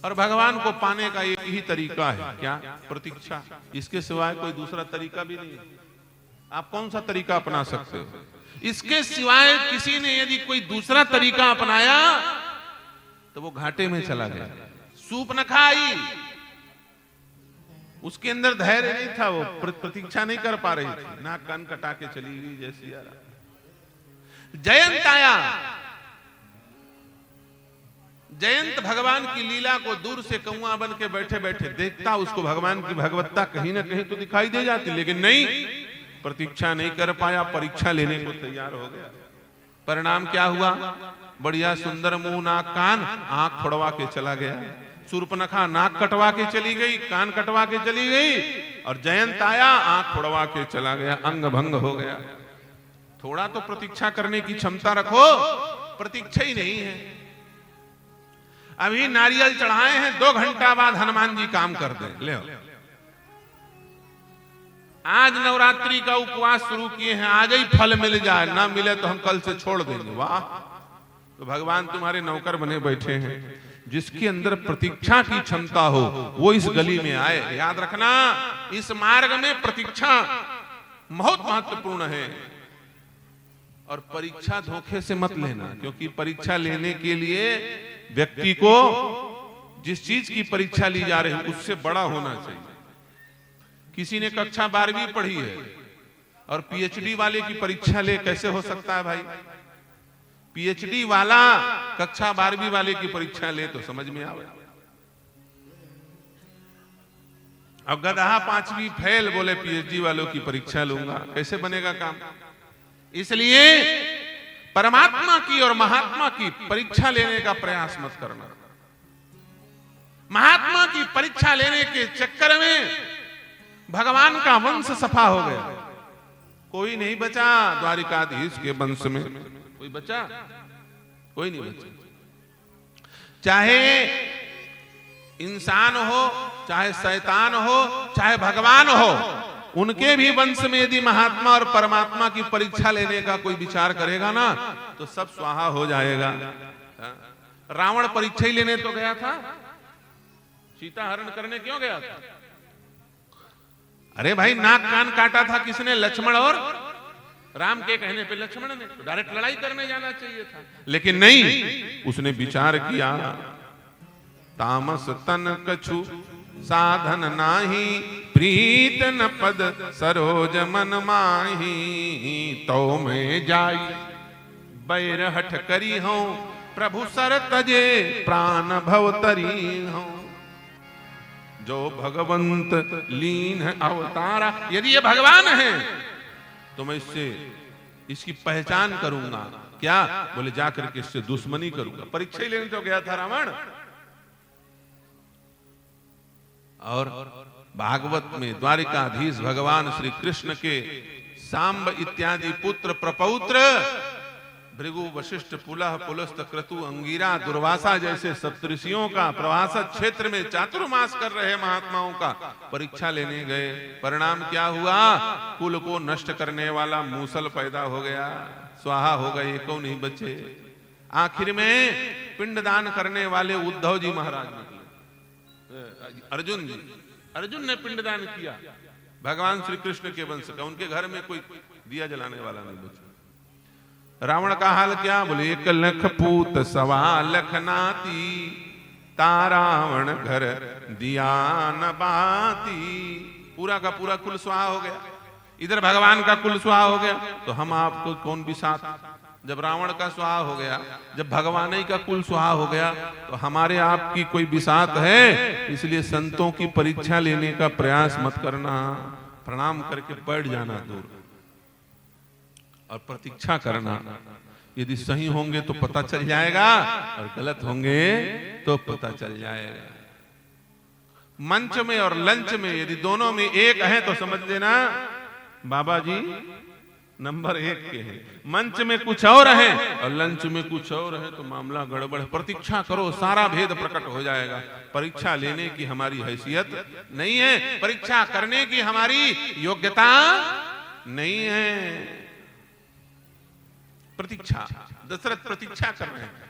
और भगवान को पाने का एक ही तरीका है, क्या? प्रतीक्षा। इसके सिवाय कोई दूसरा तरीका भी नहीं है। आप कौन सा तरीका अपना सकते हो? इसके सिवाय किसी ने यदि कोई दूसरा तरीका अपनाया तो वो घाटे में चला गया। सूप न खाई, उसके अंदर धैर्य नहीं था, वो प्रतीक्षा नहीं कर पा रही थी, नाक कान कटा के चली गई जैसी यार। जयंत आया, जयंत भगवान की लीला को दूर से कौआ बन के बैठे बैठे देखता, उसको भगवान की भगवत्ता कहीं ना कहीं तो दिखाई दे जाती, लेकिन नहीं, प्रतीक्षा नहीं कर पाया, परीक्षा लेने को तैयार हो गया। परिणाम क्या हुआ? बढ़िया सुंदर मुंह नाक कान, आंख फोड़वा के चला गया। शूर्पणखा नाक कटवा के चली गई, कान कटवा के चली गई, और जयंत आया आंख फोड़वा के चला गया, अंग भंग हो गया। थोड़ा तो प्रतीक्षा करने की क्षमता रखो, प्रतीक्षा ही नहीं है। अभी नारियल चढ़ाए हैं, 2 घंटा बाद हनुमान जी काम कर दें, ले आज नवरात्रि का उपवास शुरू किए हैं, आज ही फल मिल जाए, ना मिले तो हम कल से छोड़ देंगे। वाह, तो भगवान तुम्हारे नौकर बने बैठे हैं। जिसके अंदर प्रतीक्षा की क्षमता हो वो इस गली में आए। याद रखना, इस मार्ग में प्रतीक्षा बहुत महत्वपूर्ण है। और परीक्षा धोखे से मत लेना, क्योंकि परीक्षा लेने के लिए व्यक्ति को जिस चीज की परीक्षा ली जा रही है उससे बड़ा होना चाहिए। किसी ने कक्षा 12वीं पढ़ी है और पीएचडी वाले की परीक्षा ले, कैसे हो सकता है भाई? पीएचडी वाला कक्षा 12वीं वाले की परीक्षा ले तो समझ में आवे। अब गधा 5वीं फेल बोले पीएचडी वालों की परीक्षा लूंगा, कैसे बनेगा काम? इसलिए परमात्मा की और महात्मा की परीक्षा लेने का प्रयास मत करना। महात्मा की परीक्षा लेने के चक्कर में भगवान का वंश सफा हो गया। कोई नहीं बचा द्वारिकाधीश के वंश में, कोई बचा? कोई नहीं बचा। चाहे इंसान हो, चाहे शैतान हो, चाहे भगवान हो, उनके भी वंश में यदि महात्मा और परमात्मा की परीक्षा लेने का कोई विचार करेगा ना तो सब स्वाहा हो जाएगा। रावण परीक्षा ही लेने तो गया था, सीता हरण करने क्यों गया था? अरे भाई, नाक कान काटा था किसने? लक्ष्मण और राम के कहने पे लक्ष्मण ने, तो डायरेक्ट लड़ाई करने जाना चाहिए था, लेकिन नहीं, उसने विचार किया। तामस तन कछु साधन नाही, प्रीत न पद सरोज मन माही। तो मैं जाई बैर हठ करी हूं, प्रभु सर तजे प्राण भव तरी हूं। जो भगवंत लीन अवतारा, यदि ये भगवान है तो मैं इसकी पहचान करूंगा। क्या? बोले जाकर के इससे दुश्मनी करूंगा। परीक्षा ही लेने तो गया था रावण। और भागवत में द्वारिकाधीश भगवान श्री कृष्ण के सांब इत्यादि पुत्र प्रपौत्र भृगु वशिष्ठ पुलह पुलस्त क्रतु अंगिरा दुर्वासा जैसे सप्तऋषियों का प्रवास क्षेत्र में चातुर्मास कर रहे महात्माओं का परीक्षा लेने गए। परिणाम क्या हुआ? कुल को नष्ट करने वाला मूसल पैदा हो गया, स्वाहा हो गए, एको नहीं बचे। आखिर में पिंडदान करने वाले उद्धव जी महाराज निकले, अर्जुन ने पिंडदान किया भगवान श्री कृष्ण के वंश का। उनके घर में कोई दिया जलाने वाला नहीं बचा। रावण का हाल क्या? बोले 1 लख पूत 1.25 लख नाती, तारावण घर दिया न बाती। पूरा का पूरा कुल स्वाहा हो गया। इधर भगवान का कुल स्वाहा हो गया तो हम आपको कौन भी साथ? जब रावण का स्वाहा हो गया, जब भगवान ही का कुल स्वाहा हो गया तो हमारे आपकी कोई विसात है? इसलिए संतों की परीक्षा लेने का प्रयास मत करना, प्रणाम करके बैठ जाना दूर और प्रतीक्षा करना। यदि सही होंगे तो पता चल जाएगा और गलत होंगे तो पता चल जाएगा। मंच में और लंच में यदि दोनों में एक है तो समझ लेना बाबा जी नंबर 1 के हैं। मंच में कुछ और है और लंच में कुछ और है तो मामला गड़बड़ है। प्रतीक्षा करो, सारा भेद प्रकट हो जाएगा। परीक्षा लेने की हमारी हैसियत नहीं है, परीक्षा करने की हमारी योग्यता नहीं है। प्रतीक्षा, दशरथ प्रतीक्षा कर रहे हैं।